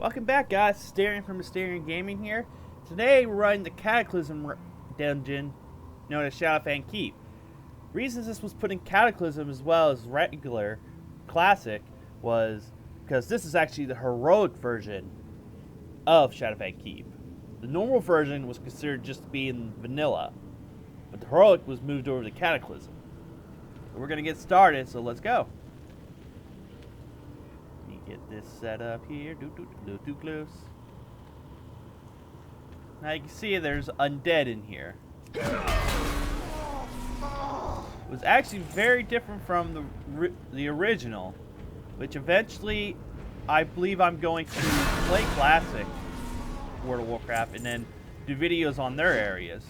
Welcome back, guys. Starian from Mysterian Gaming here. Today we're running the Cataclysm dungeon known as Shadowfang Keep. Reasons this was put in Cataclysm as well as regular classic was because this is actually the heroic version of Shadowfang Keep. The normal version was considered just being vanilla, but the heroic was moved over to Cataclysm. We're gonna get started, so let's go. Get this set up here. Too close. Now you can see there's undead in here. It was actually very different from the original, which eventually I believe I'm going to play classic World of Warcraft and then do videos on their areas.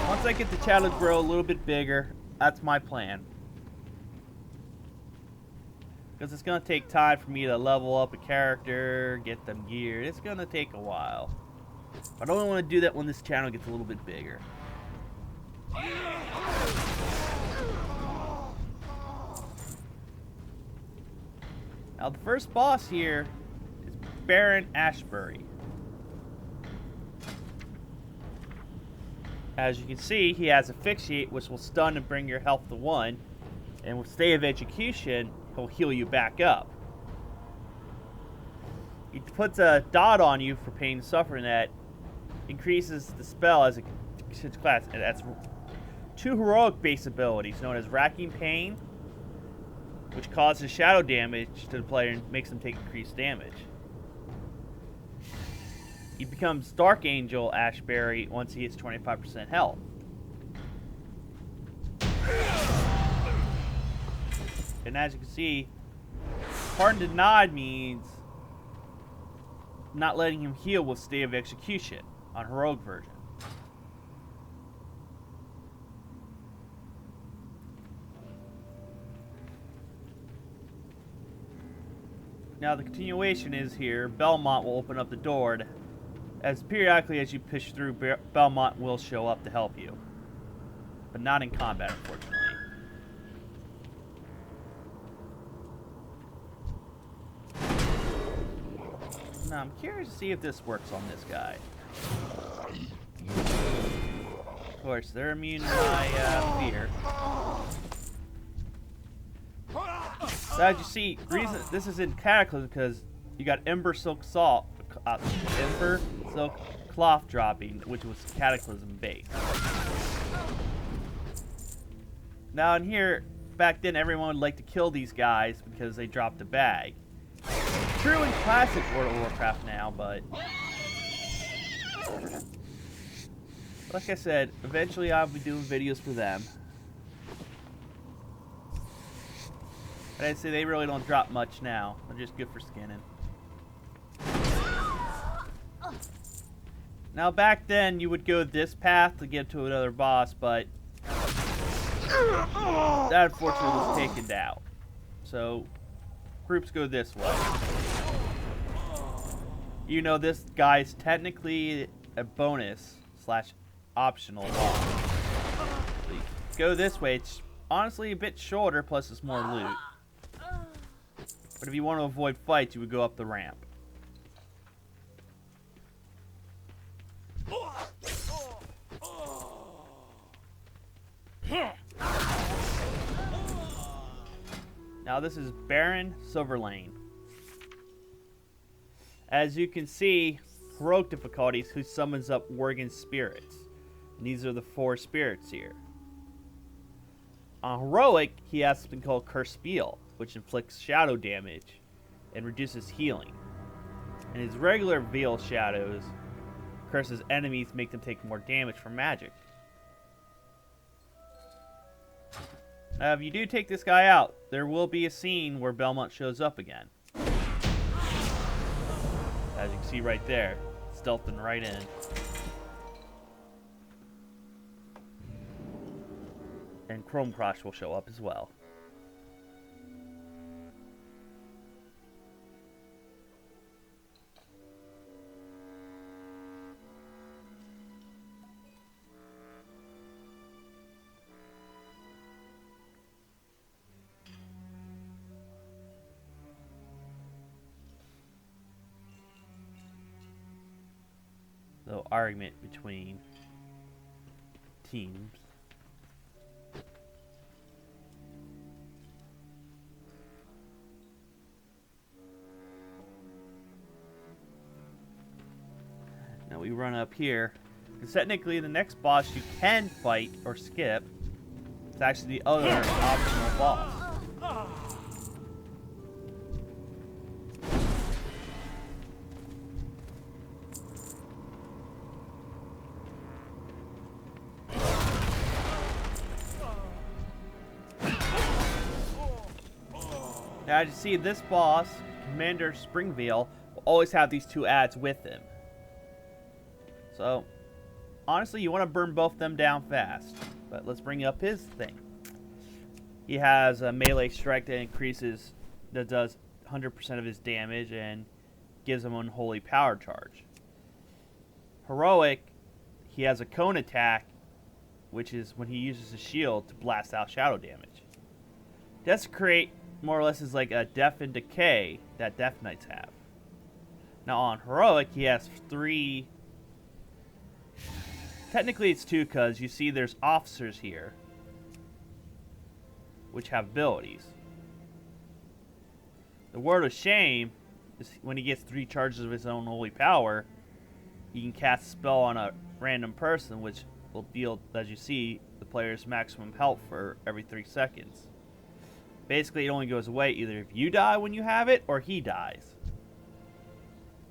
Once I get the channel to grow a little bit bigger, that's my plan. Because it's going to take time for me to level up a character, get them geared. It's going to take a while. I don't want to do that when this channel gets a little bit bigger. Now the first boss here is Baron Ashbury. As you can see, he has Asphyxiate, which will stun and bring your health to 1. And with Stay of Execution, he'll heal you back up. He puts a dot on you for pain and suffering that increases the spell as a class. And that's 2 heroic base abilities known as Racking Pain, which causes shadow damage to the player and makes them take increased damage. He becomes Dark Angel Ashbury once he hits 25% health. And as you can see, Pardon Denied means not letting him heal with Stay of Execution on heroic version. Now the continuation is here. Belmont will open up the door as periodically as you push through, Belmont will show up to help you. But not in combat, unfortunately. Now, I'm curious to see if this works on this guy. Of course, they're immune to my fear. So as you see, reason this is in Cataclysm because you got Ember Silk Salt, Ember Silk Cloth dropping, which was Cataclysm based. Now in here, back then everyone would like to kill these guys because they dropped a bag. True in classic World of Warcraft now, but like I said, eventually I'll be doing videos for them. But I'd say they really don't drop much now. They're just good for skinning. Now back then you would go this path to get to another boss, but that unfortunately was taken down. So groups go this way. You know, this guy's technically a bonus / optional boss. So you go this way. It's honestly a bit shorter, plus it's more loot. But if you want to avoid fights, you would go up the ramp. Now this is Baron Silverlane. As you can see, heroic difficulties, who summons up Worgen spirits. And these are the 4 spirits here. On heroic, he has something called Curse Spell, which inflicts shadow damage and reduces healing. And his regular Veil Shadows curses enemies, make them take more damage from magic. Now, if you do take this guy out, there will be a scene where Belmont shows up again. As you can see right there, stealthing right in. And Chrome Crush will show up as well. little argument between teams. Now we run up here. Because technically the next boss you can fight or skip. It's actually the other optional boss. Now, as you see, this boss, Commander Springvale, will always have these two ads with him. So, honestly, you want to burn both of them down fast. But let's bring up his thing. He has a melee strike that does 100% of his damage and gives him unholy power charge. Heroic, he has a cone attack, which is when he uses his shield to blast out shadow damage. Desecrate more or less is like a Death and Decay that Death Knights have. Now on Heroic, he has 3. Technically it's 2 because you see there's officers here, which have abilities. The Word of Shame is when he gets 3 charges of his own holy power, he can cast a spell on a random person, which will deal, as you see, the player's maximum health for every 3 seconds. Basically, it only goes away either if you die when you have it, or he dies.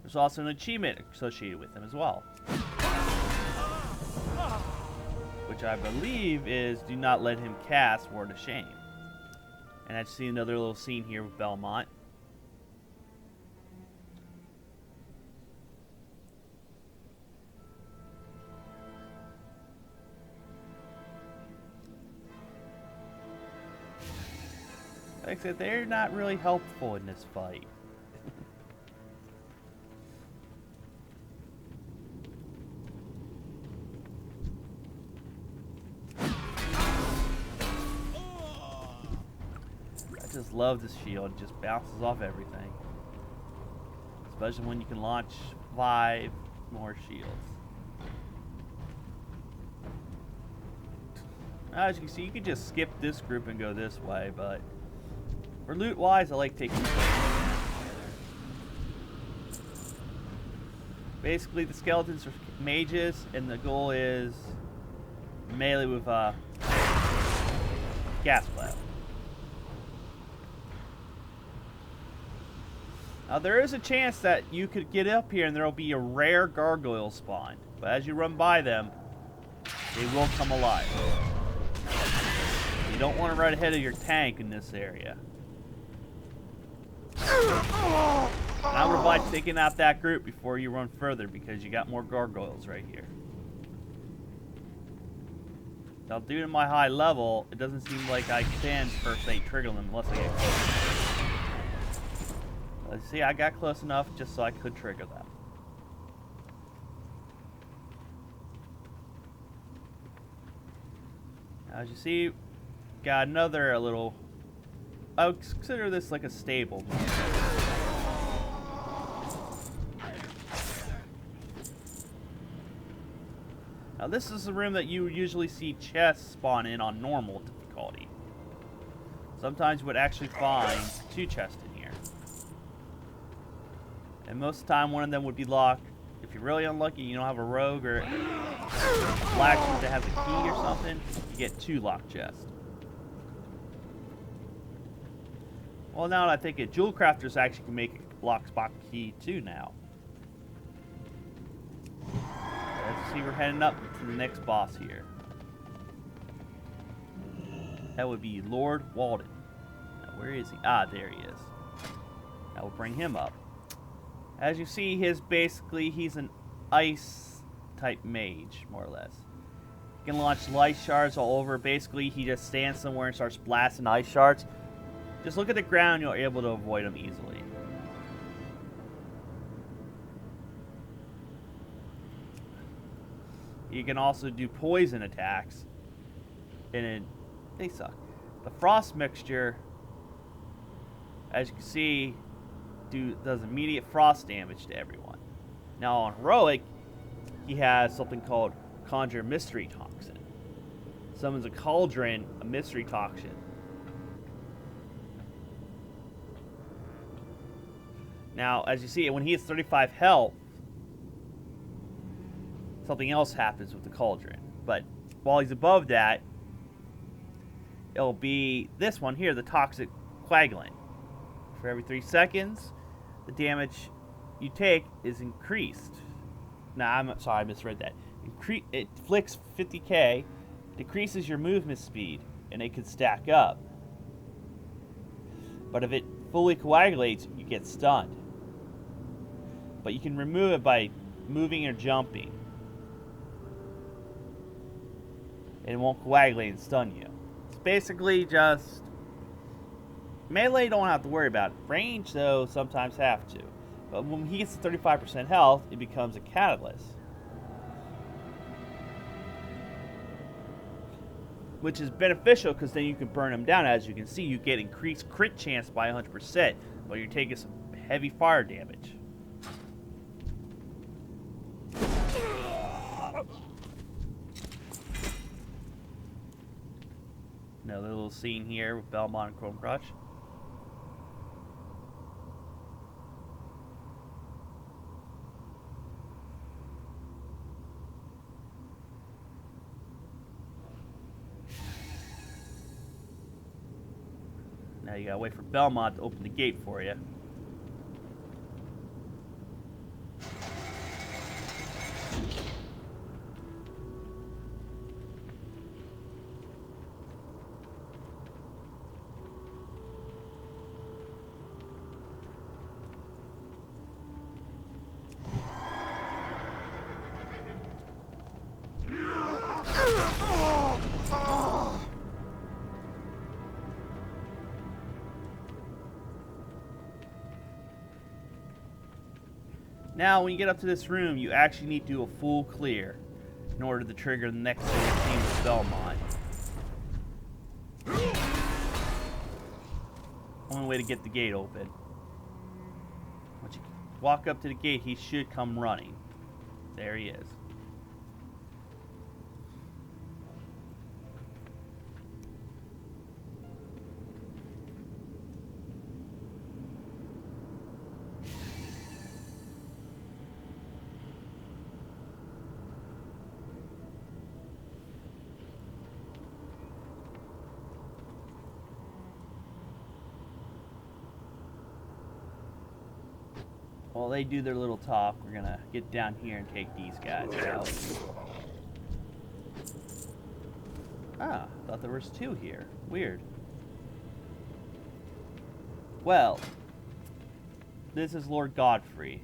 There's also an achievement associated with him as well. Which I believe is do not let him cast Word of Shame. And I see another little scene here with Belmont. Like I said, they're not really helpful in this fight. I just love this shield. It just bounces off everything. Especially when you can launch 5 more shields. As you can see, you can just skip this group and go this way, but for loot wise, I like taking this way. Basically, the skeletons are mages, and the goal is melee with gas blast. Now, there is a chance that you could get up here and there will be a rare gargoyle spawn, but as you run by them, they will come alive. You don't want to run ahead of your tank in this area. And I would advise taking out that group before you run further because you got more gargoyles right here. Now, due to my high level, it doesn't seem like I can per se trigger them unless I get close. Let's see, I got close enough just so I could trigger them. As you see, got another little. I would consider this like a stable. Now this is the room that you usually see chests spawn in on normal difficulty. Sometimes you would actually find 2 chests in here. And most of the time one of them would be locked. If you're really unlucky, you don't have a rogue or a blacksmith that has a key or something, you get 2 locked chests. Well, now that I think it, jewel crafters actually can make a lockbox key too now. Let's see, we're heading up to the next boss here. That would be Lord Walden. Now, where is he? Ah, there he is. That will bring him up. As you see, he's an ice type mage, more or less. He can launch light shards all over. Basically, he just stands somewhere and starts blasting ice shards. Just look at the ground, you'll be able to avoid them easily. You can also do poison attacks, and they suck. The frost mixture, as you can see, does immediate frost damage to everyone. Now on Heroic, he has something called Conjure Mystery Toxin. Summons a cauldron, a mystery toxin. Now, as you see, when he hits 35 health, something else happens with the cauldron. But while he's above that, it'll be this one here, the toxic coagulant. For every 3 seconds, the damage you take is increased. Nah, I'm sorry, I misread that. It inflicts 50k, decreases your movement speed, and it can stack up. But if it fully coagulates, you get stunned. But you can remove it by moving or jumping. And it won't coagulate and stun you. It's basically just... melee, you don't have to worry about it. Range, though, sometimes have to. But when he gets to 35% health, it becomes a catalyst. Which is beneficial because then you can burn him down. As you can see, you get increased crit chance by 100%, but you're taking some heavy fire damage. Another little scene here with Belmont and Chrome Crush. Now you gotta wait for Belmont to open the gate for you. Now, when you get up to this room, you actually need to do a full clear in order to trigger the next scene with Belmont. Only way to get the gate open. Once you walk up to the gate, he should come running. There he is. While they do their little talk, we're gonna get down here and take these guys out. Ah, thought there was 2 here. Weird. Well, this is Lord Godfrey.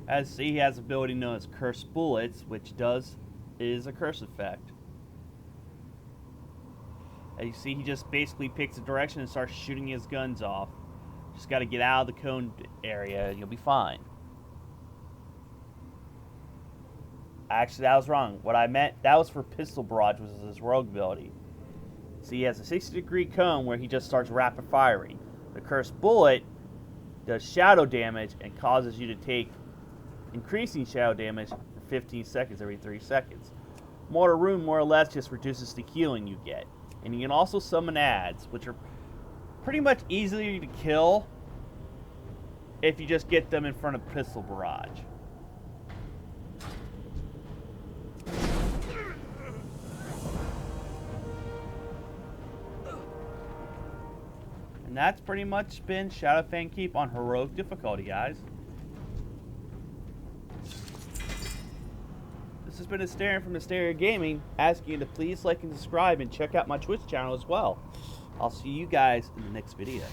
As he has an ability known as Cursed Bullets, which is a curse effect. As you see, he just basically picks a direction and starts shooting his guns off. Just got to get out of the cone area and you'll be fine. Actually, that was wrong. What I meant, that was for Pistol Barrage, which is his rogue ability. So he has a 60-degree cone where he just starts rapid firing. The Cursed Bullet does shadow damage and causes you to take increasing shadow damage for 15 seconds every 3 seconds. Mortar Wound more or less just reduces the healing you get. And you can also summon ads, which are pretty much easier to kill if you just get them in front of Pistol Barrage. And that's pretty much been Shadowfang Keep on heroic difficulty, guys. This has been Asterion from Asterion Gaming, asking you to please like and subscribe and check out my Twitch channel as well. I'll see you guys in the next video.